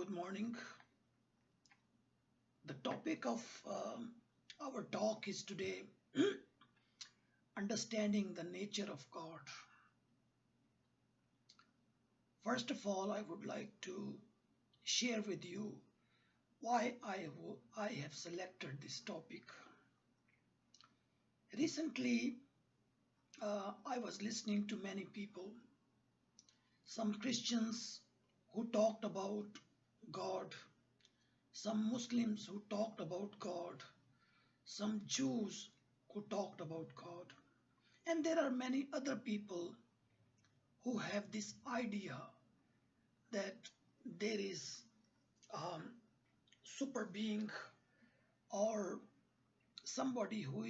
Good morning. The topic of our talk is today understanding the nature of God. First of all, I would like to share with you why I have selected this topic. Recently, I was listening to many people, some Christians who talked about God, some Muslims who talked about God, some Jews who talked about God. And there are many other people who have this idea that there is super being or somebody who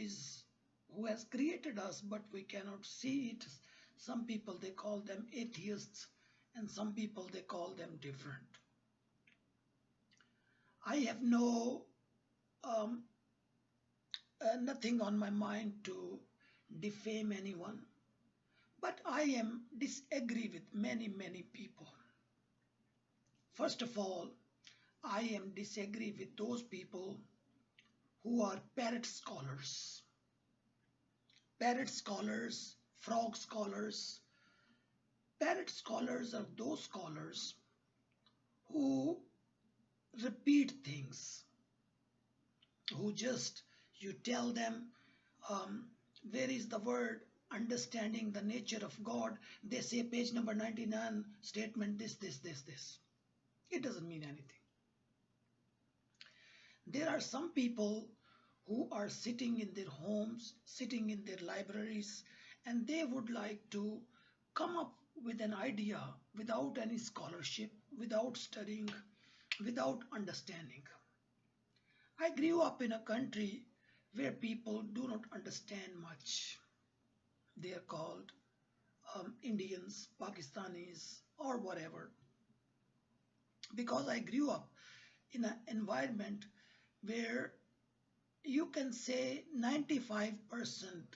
has created us, but we cannot see it. Some people they call them atheists, and some people they call them different. I have nothing on my mind to defame anyone, but I am disagree with many people. First of all, I am disagree with those people who are parrot scholars. Parrot scholars, frog scholars. Parrot scholars are those scholars who repeat things, who just, you tell them, where is the word understanding the nature of God? They say page number 99, statement this. It doesn't mean anything. There are some people who are sitting in their homes, sitting in their libraries, and they would like to come up with an idea without any scholarship, without studying, without understanding. I grew up in a country where people do not understand much. They are called Indians, Pakistanis, or whatever. Because I grew up in an environment where you can say 95%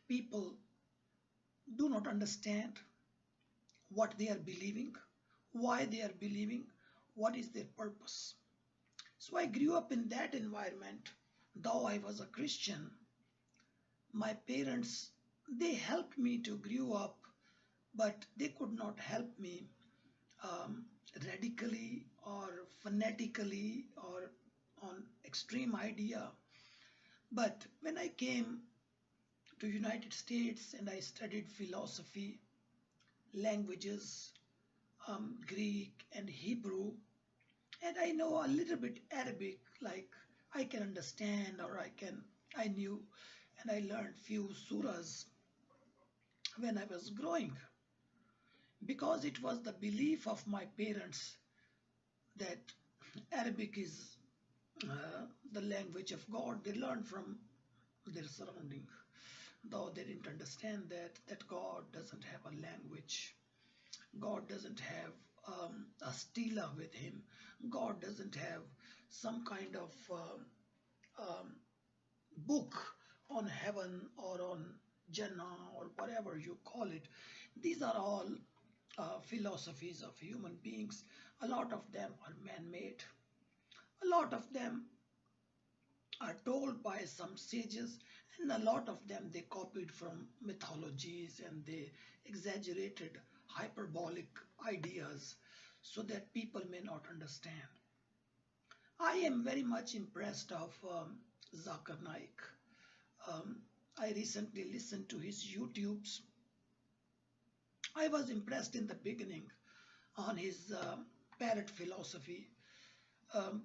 people do not understand what they are believing, why they are believing, what is their purpose. So I grew up in that environment. Though I was a Christian, my parents, they helped me to grow up, but they could not help me radically or fanatically or on extreme idea. But when I came to United States and I studied philosophy, languages, Greek and Hebrew, and I know a little bit Arabic, like I can understand or I knew, and I learned few surahs when I was growing, because it was the belief of my parents that Arabic is the language of God. They learned from their surrounding, though they didn't understand that God doesn't have a language. God doesn't have a stela with him. God doesn't have some kind of book on heaven or on Jannah or whatever you call it. These are all philosophies of human beings. A lot of them are man-made. A lot of them are told by some sages, and a lot of them they copied from mythologies and they exaggerated hyperbolic ideas so that people may not understand. I am very much impressed of Zakir Naik. I recently listened to his YouTubes. I was impressed in the beginning on his parrot philosophy.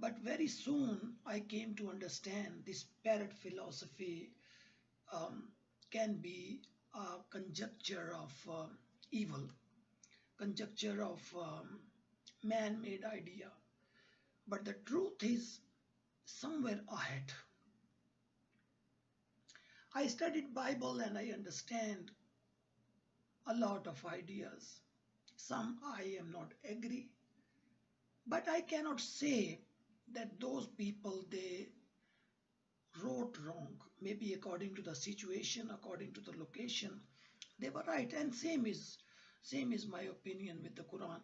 But very soon I came to understand this parrot philosophy can be a conjecture of evil, conjecture of man-made idea. But the truth is somewhere ahead. I studied Bible and I understand a lot of ideas. Some I am not agree, but I cannot say that those people they wrote wrong. Maybe according to the situation, according to the location, they were right. And same is my opinion with the Quran.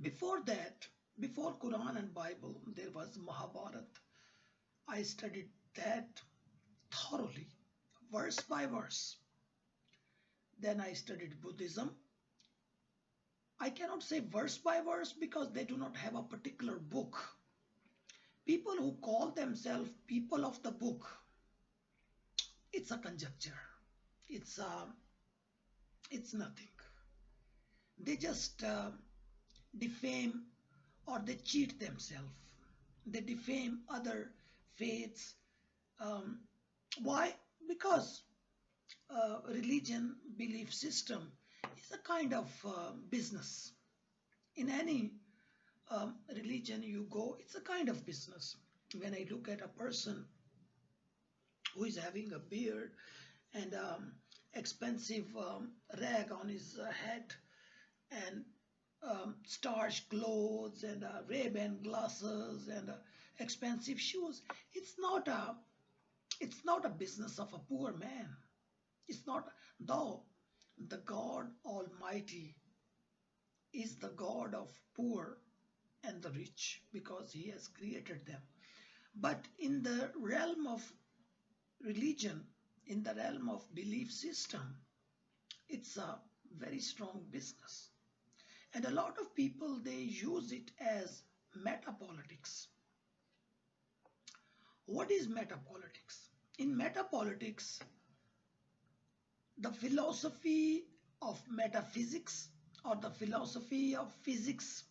Before that, before Quran and Bible, there was Mahabharat. I studied that thoroughly, verse by verse. Then I studied Buddhism. I cannot say verse by verse because they do not have a particular book. People who call themselves people of the book, it's a conjecture. It's it's nothing. They just defame or they cheat themselves. They defame other faiths. Um, why? Because religion, belief system is a kind of business. In any religion you go, it's a kind of business. When I look at a person who is having a beard and expensive rag on his head and starched clothes and Ray-Ban glasses and expensive shoes, it's not a business of a poor man. It's not, though the God Almighty is the God of poor and the rich because he has created them. But in the realm of religion, in the realm of belief system, it's a very strong business. And a lot of people, they use it as metapolitics. What is metapolitics? In metapolitics, the philosophy of metaphysics or the philosophy of physics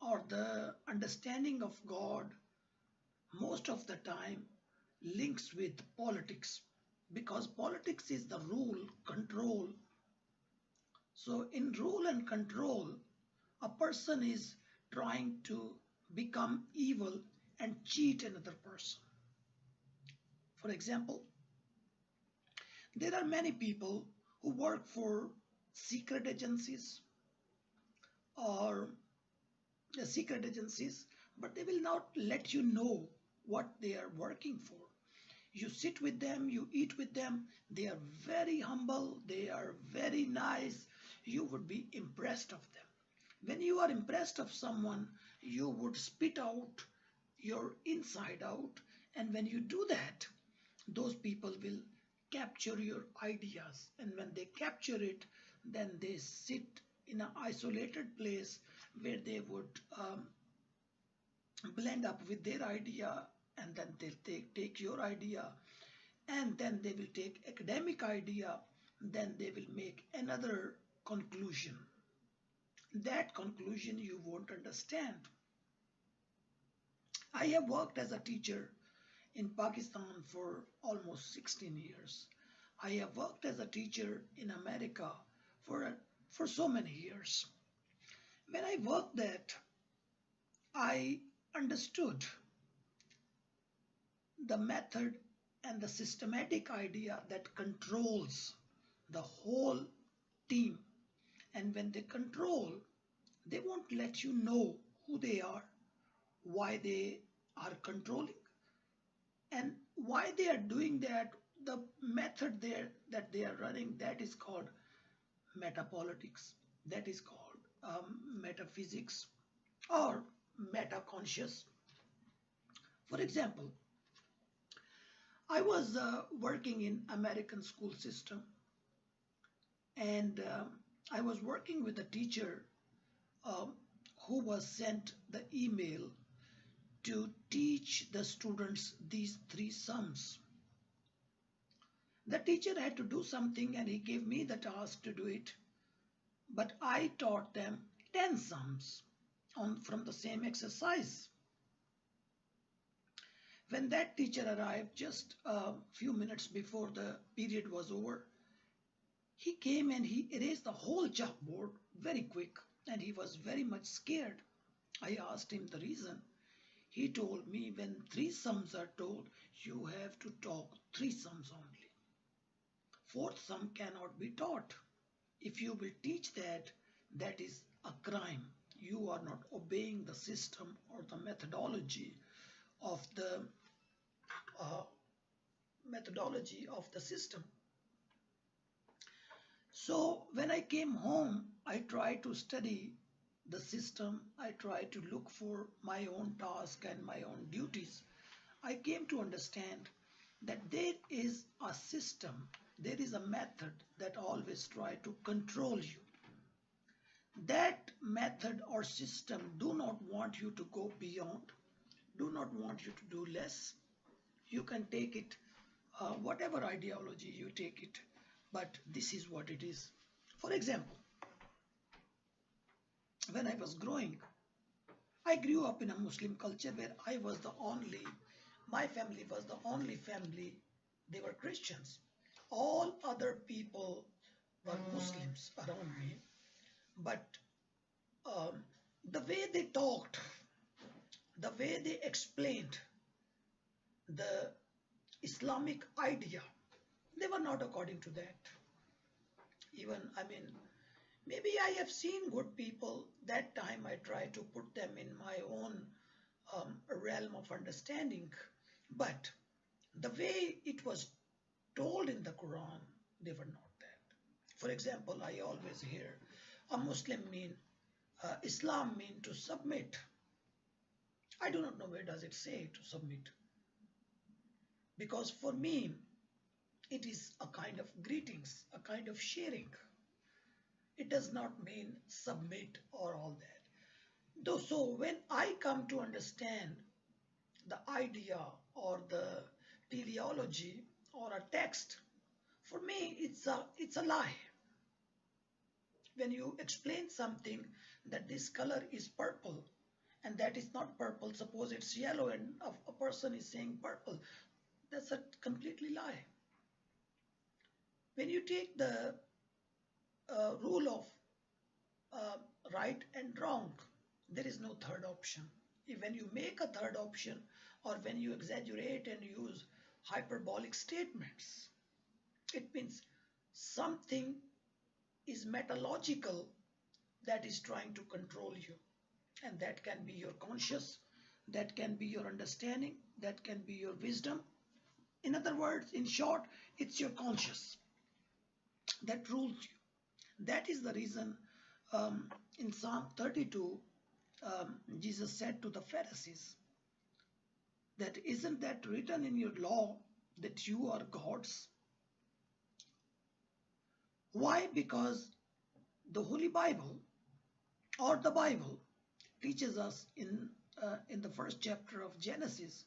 or the understanding of God most of the time links with politics because politics is the rule, control. So in rule and control, a person is trying to become evil and cheat another person. For example, there are many people who work for secret agencies or secret agencies, but they will not let you know what they are working for. You sit with them, you eat with them, they are very humble, they are very nice. You would be impressed of them. When you are impressed of someone, you would spit out your inside out, and when you do that, those people will capture your ideas, and when they capture it, then they sit in an isolated place where they would blend up with their idea, and then they'll take your idea, and then they will take academic idea, then they will make another conclusion. That conclusion you won't understand. I have worked as a teacher in Pakistan for almost 16 years. I have worked as a teacher in America for so many years. When I worked that, I understood the method and the systematic idea that controls the whole team. And when they control, they won't let you know who they are, why they are controlling, and why they are doing that. The method there that they are running, that is called metapolitics, that is called metaphysics or meta-conscious. For example, I was working in American school system, and I was working with a teacher um, who was sent the email to teach the students these three sums. The teacher had to do something and he gave me the task to do it, but I taught them 10 sums from the same exercise. When that teacher arrived just a few minutes before the period was over, he came and he erased the whole chalkboard very quick, and he was very much scared. I asked him the reason. He told me when three sums are told, you have to talk three sums only. Fourth sum cannot be taught. If you will teach that, that is a crime. You are not obeying the system or the uh, methodology of the system. So when I came home, I tried to study the system, I tried to look for my own task and my own duties, I came to understand that there is a system, there is a method that always try to control you. That method or system do not want you to go beyond, do not want you to do less. You can take it, whatever ideology you take it, but this is what it is. For example, when I was growing, I grew up in a Muslim culture where I was the only, my family was the only family, they were Christians. All other people were Muslims around me, but um, the way they talked, the way they explained the Islamic idea, they were not according to that. Even, I mean, maybe I have seen good people. That time I try to put them in my own realm of understanding. But the way it was told in the Quran, they were not that. For example, I always hear a Muslim mean, Islam mean to submit. I do not know where does it say to submit. Because for me, it is a kind of greetings, a kind of sharing. It does not mean submit or all that. Though, so when I come to understand the idea or the teleology or a text, for me it's a lie. When you explain something that this color is purple and that is not purple, suppose it's yellow and a person is saying purple, that's a completely lie. When you take the rule of uh, right and wrong, there is no third option. When you make a third option or when you exaggerate and use hyperbolic statements, it means something is metalogical that is trying to control you. And that can be your conscious, that can be your understanding, that can be your wisdom. In other words, in short, it's your conscious that rules you. That is the reason in Psalm 32, Jesus said to the Pharisees that isn't that written in your law that you are gods? Why? Because the Holy Bible or the Bible teaches us in the first chapter of Genesis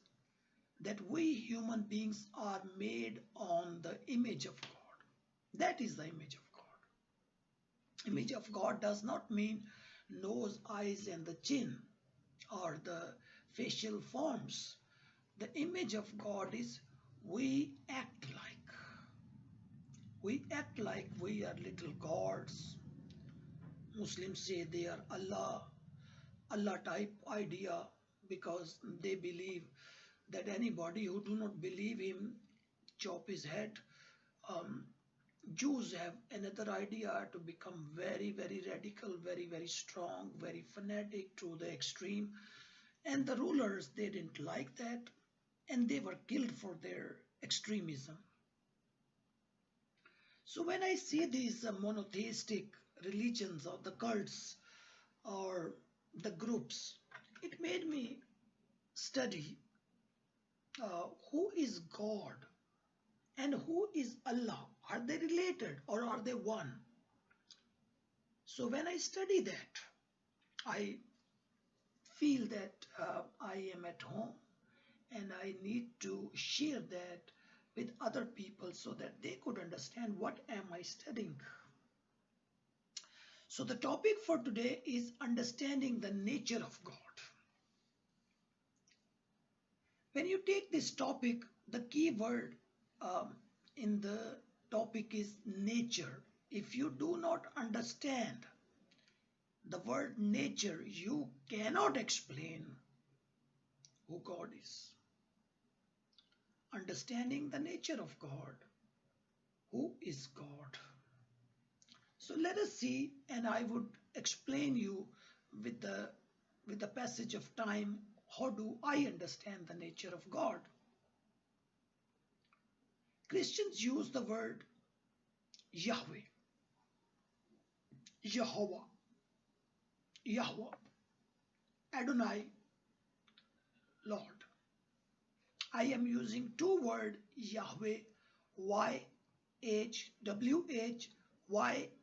that we human beings are made on the image of God. That is the image of God. Image of God does not mean nose, eyes, and the chin or the facial forms. The image of God is we act like. We act like we are little gods. Muslims say they are Allah, Allah type idea because they believe that anybody who do not believe him, chop his head. Um, Jews have another idea to become very, very radical, very, very strong, very fanatic to the extreme. And the rulers, they didn't like that and they were killed for their extremism. So when I see these monotheistic religions or the cults or the groups, it made me study who is God and who is Allah. Are they related or are they one? So when I study that, I feel that I am at home and I need to share that with other people so that they could understand what am I studying. So the topic for today is understanding the nature of God. When you take this topic, the key word in the topic is nature. If you do not understand the word nature, you cannot explain who God is. Understanding the nature of God. Who is God? So let us see, and I would explain you with the passage of time, how do I understand the nature of God? Christians use the word Yahweh, Jehovah, Yahweh, Adonai, Lord. I am using two words, Yahweh, Y-H-W-H, Y-A-H-W-E-H.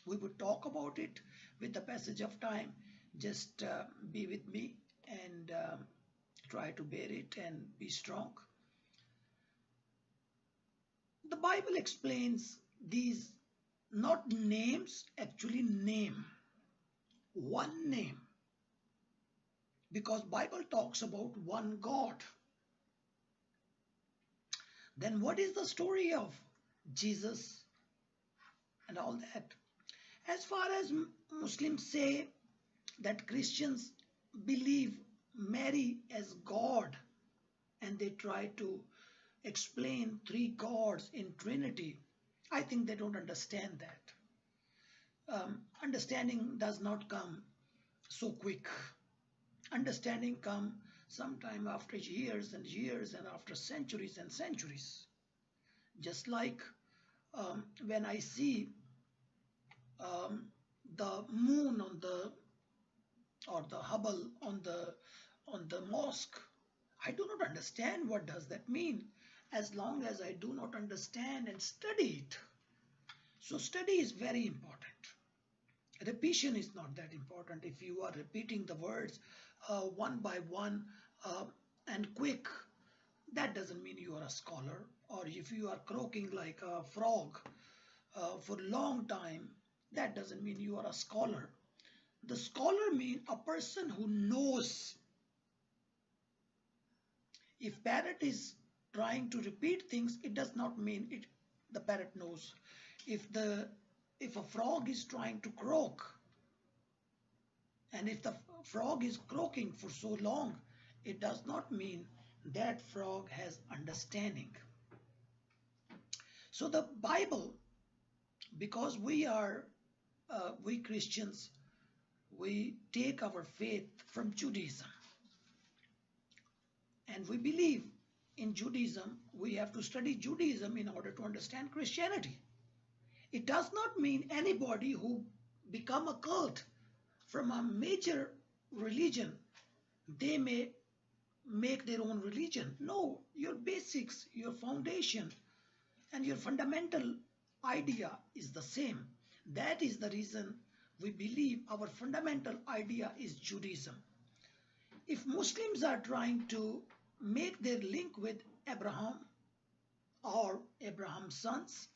We would talk about it with the passage of time. Just be with me and try to bear it and be strong. The Bible explains these not names, actually name. One name. Because Bible talks about one God. Then what is the story of Jesus and all that? As far as Muslims say that Christians believe Mary as God and they try to explain three gods in Trinity, I think they don't understand that. Understanding does not come so quick. Understanding comes sometime after years and years and after centuries and centuries. Just like when I see the moon on the or the Hubble on the mosque, I do not understand what does that mean as long as I do not understand and study it. So study is very important. Repetition is not that important. If you are repeating the words one by one and quick, that doesn't mean you are a scholar. Or if you are croaking like a frog for a long time, that doesn't mean you are a scholar. The scholar means a person who knows. If parrot is trying to repeat things, it does not mean the parrot knows. If a frog is trying to croak, and if the frog is croaking for so long, it does not mean that frog has understanding. So the Bible, because we Christians, we take our faith from Judaism. And we believe in Judaism, we have to study Judaism in order to understand Christianity. It does not mean anybody who become a cult from a major religion, they may make their own religion. No, your basics, your foundation, and your fundamental idea is the same. That is the reason we believe our fundamental idea is Judaism. If Muslims are trying to make their link with Abraham or Abraham's sons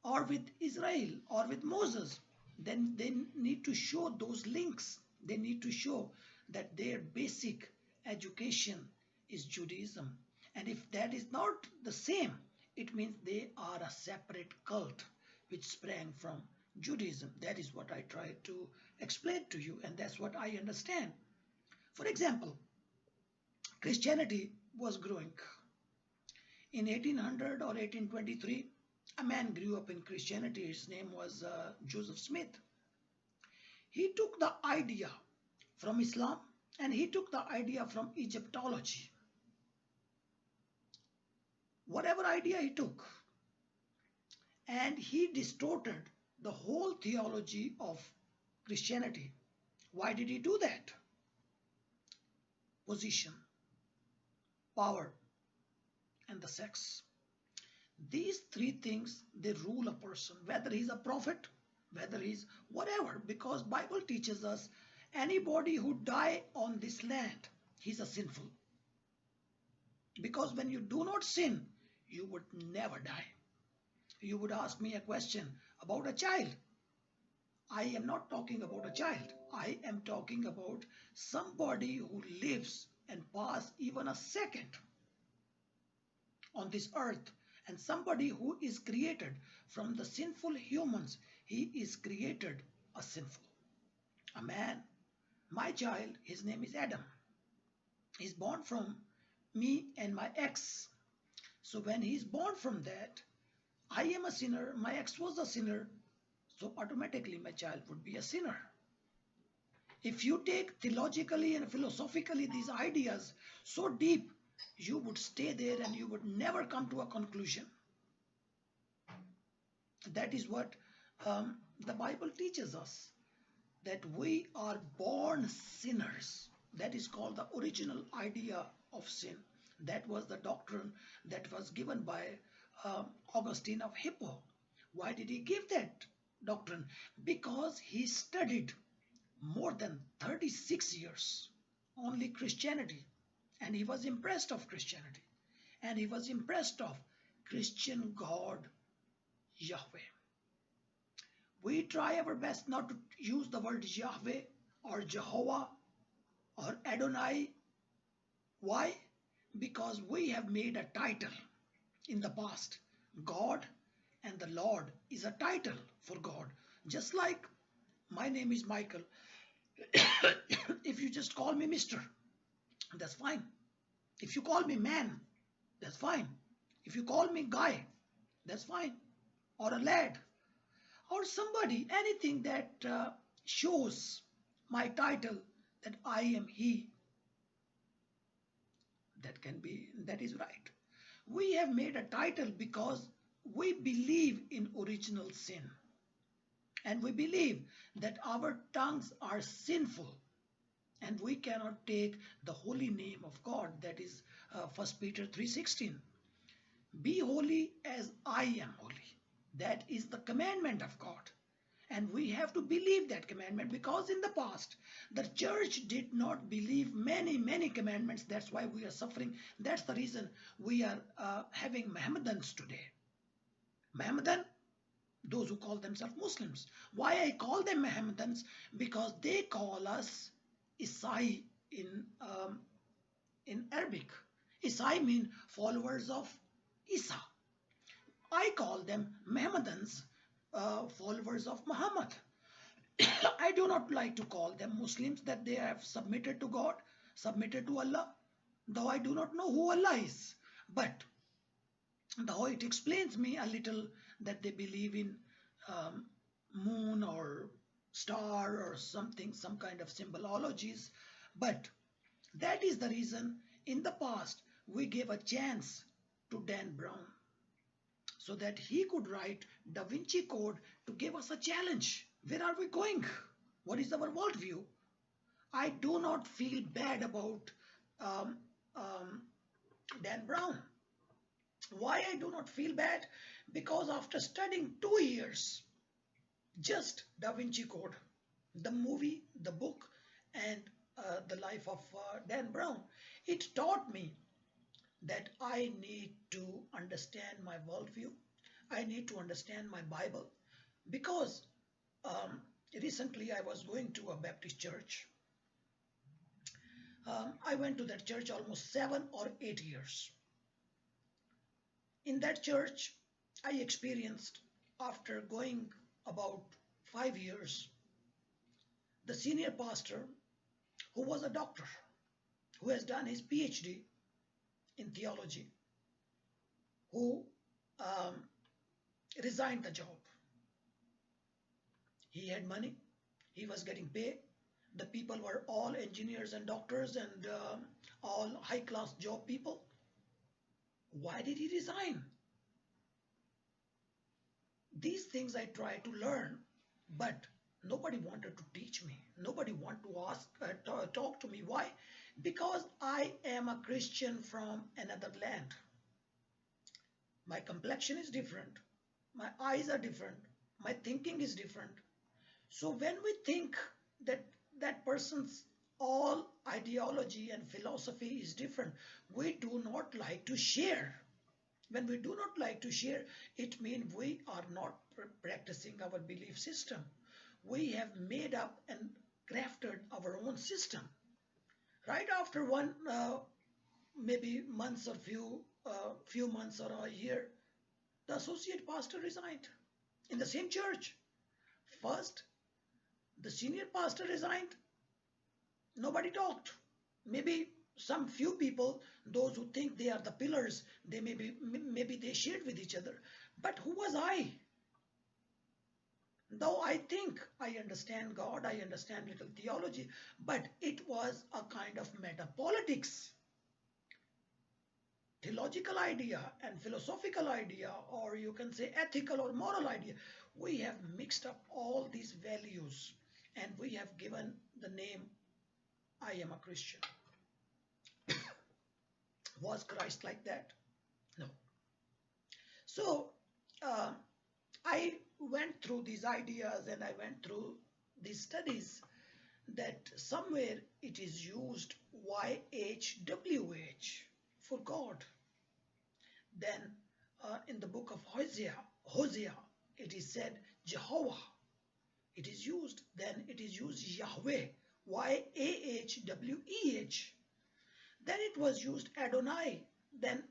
or with Israel or with Moses, then they need to show those links. They need to show that their basic education is Judaism. And if that is not the same, it means they are a separate cult which sprang from Judaism. That is what I try to explain to you, and that's what I understand. For example, Christianity was growing. In 1800 or 1823, a man grew up in Christianity. His name was Joseph Smith. He took the idea from Islam and he took the idea from Egyptology. Whatever idea he took, and he distorted the whole theology of Christianity. Why did he do that? Position, power, and the sex. These three things, they rule a person, whether he's a prophet, whether he's whatever, because Bible teaches us anybody who die on this land, he's a sinful. Because when you do not sin, you would never die. You would ask me a question about a child. I am not talking about a child. I am talking about somebody who lives and pass even a second on this earth, and somebody who is created from the sinful humans. He is created a sinful. A man, my child, his name is Adam. He's born from me and my ex. So when he's born from that, I am a sinner, my ex was a sinner, so automatically my child would be a sinner. If you take theologically and philosophically these ideas so deep, you would stay there and you would never come to a conclusion. That is what The Bible teaches us that we are born sinners. That is called the original idea of sin. That was the doctrine that was given by Augustine of Hippo. Why did he give that doctrine? Because he studied more than 36 years only Christianity, and he was impressed of Christianity, and he was impressed of Christian God Yahweh. We try our best not to use the word Yahweh or Jehovah or Adonai. Why? Because we have made a title in the past. God and the Lord is a title for God. Just like my name is Michael. If you just call me Mr., that's fine. If you call me man, that's fine. If you call me guy, that's fine. Or a lad, or somebody, anything that shows my title that I am he, that is right. We have made a title because we believe in original sin, and we believe that our tongues are sinful and we cannot take the holy name of God. That is 1 Peter 3:16. Be holy as I am holy. That is the commandment of God. And we have to believe that commandment, because in the past, the church did not believe many commandments. That's why we are suffering. That's the reason we are having Mohammedans today. Mohammedan, those who call themselves Muslims. Why I call them Mohammedans? Because they call us Isai in Arabic. Isai mean followers of Isa. I call them Mohammedans, followers of Muhammad. I do not like to call them Muslims, that they have submitted to God, submitted to Allah, though I do not know who Allah is. But though it explains me a little that they believe in moon or star or something, some kind of symbologies. But that is the reason in the past we gave a chance to Dan Brown, so that he could write Da Vinci Code to give us a challenge. Where are we going? What is our worldview? I do not feel bad about um, um, Dan Brown. Why I do not feel bad? Because after studying 2 years, just Da Vinci Code, the movie, the book, and the life of Dan Brown, it taught me that I need to understand my worldview. I need to understand my Bible, because recently I was going to a Baptist church. I went to that church almost 7 or 8 years. In that church, I experienced, after going about 5 years, the senior pastor, who was a doctor, who has done his PhD in theology, who resigned the job. He had money, he was getting paid. The people were all engineers and doctors and all high-class job people. Why did he resign? These things I tried to learn, but nobody wanted to teach me. Nobody wanted to talk to me. Why? Because I am a Christian from another land. My complexion is different. My eyes are different. My thinking is different. So when we think that that person's all ideology and philosophy is different, we do not like to share. When we do not like to share, it means we are not practicing our belief system. We have made up and crafted our own system. Right after one, maybe months or few months or a year, the associate pastor resigned in the same church. First, the senior pastor resigned. Nobody talked. Maybe some few people, those who think they are the pillars, they maybe they shared with each other. But who was I? Though I think I understand God, I understand little theology, but it was a kind of meta-politics. Theological idea and philosophical idea, or you can say ethical or moral idea, We have mixed up all these values and we have given the name I am a Christian. Was Christ like that? No. So uh, I went through these ideas and I went through these studies that somewhere it is used YHWH for God. Then in the book of Hosea, it is said Jehovah. It is used. Then it is used Yahweh, Yahweh. Then it was used Adonai. Then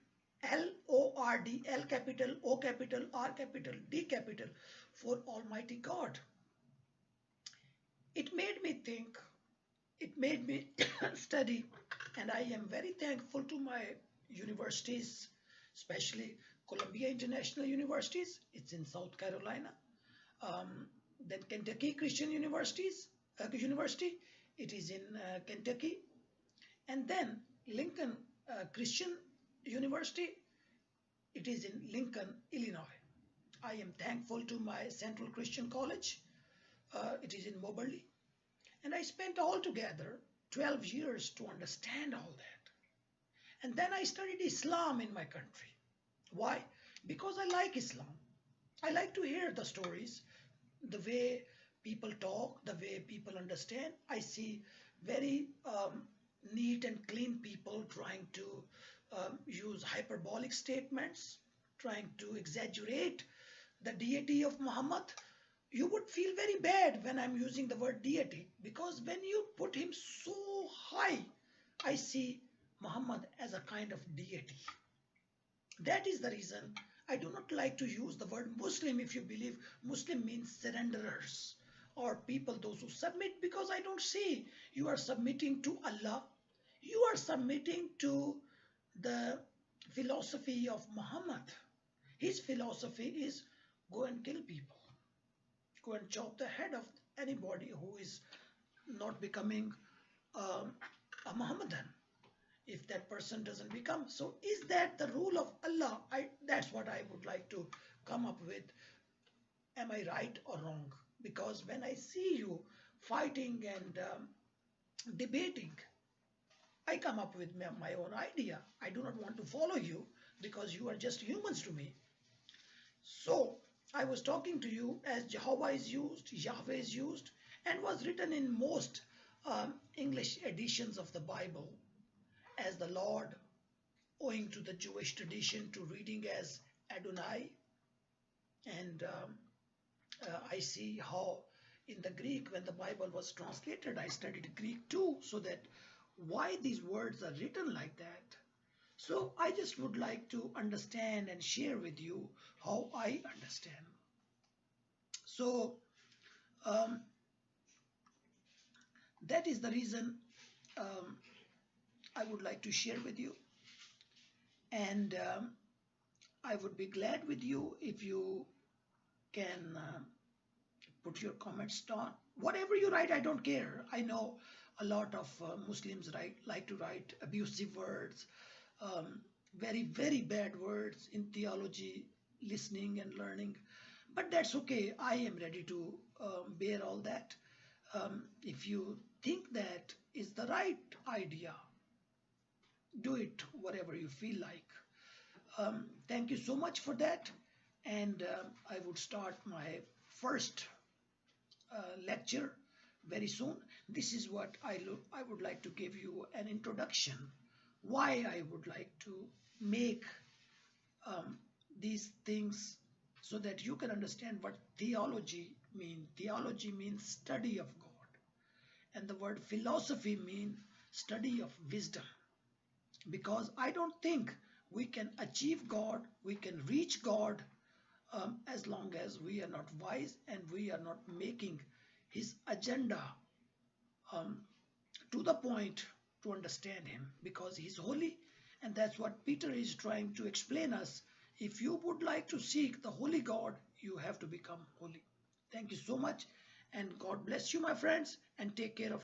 Lord, L capital, O capital, R capital, D capital for Almighty God. It made me think, it made me study, and I am very thankful to my universities, especially Columbia International Universities. It's in South Carolina. Then Kentucky Christian University. It is in Kentucky. And then Lincoln Christian University. It is in Lincoln, Illinois. I am thankful to my Central Christian College. It is in Moberly. And I spent altogether 12 years to understand all that. And then I studied Islam in my country. Why? Because I like Islam. I like to hear the stories, the way people talk, the way people understand. I see very neat and clean people trying to use hyperbolic statements, trying to exaggerate the deity of Muhammad. You would feel very bad when I'm using the word deity, because when you put him so high, I see Muhammad as a kind of deity. That is the reason I do not like to use the word Muslim if you believe Muslim means surrenderers or people those who submit, because I don't see you are submitting to Allah. You are submitting to the philosophy of Muhammad. His philosophy is go and kill people. Go and chop the head of anybody who is not becoming a Muhammadan, if that person doesn't become. So is that the rule of Allah? That's what I would like to come up with. Am I right or wrong? Because when I see you fighting and debating, I come up with my own idea. I do not want to follow you because you are just humans to me. So I was talking to you as Jehovah is used, Yahweh is used, and was written in most English editions of the Bible as the Lord, owing to the Jewish tradition to reading as Adonai. And I see how in the Greek, when the Bible was translated, I studied Greek too, so that why these words are written like that. So I just would like to understand and share with you how I understand. So that is the reason I would like to share with you. And I would be glad with you if you can put your comments down. Whatever you write, I don't care. I know a lot of Muslims like to write abusive words, very, very bad words in theology, listening and learning. But that's okay. I am ready to bear all that. If you think that is the right idea, do it whatever you feel like. Thank you so much for that. And I would start my first lecture very soon. This is what I would like to give you an introduction. Why I would like to make these things so that you can understand what theology means. Theology means study of God. And the word philosophy means study of wisdom. Because I don't think we can achieve God, we can reach God as long as we are not wise and we are not making his agenda to the point to understand him, because he's holy, and that's what Peter is trying to explain us. If you would like to seek the holy God, you have to become holy. Thank you so much, and God bless you, my friends, and take care of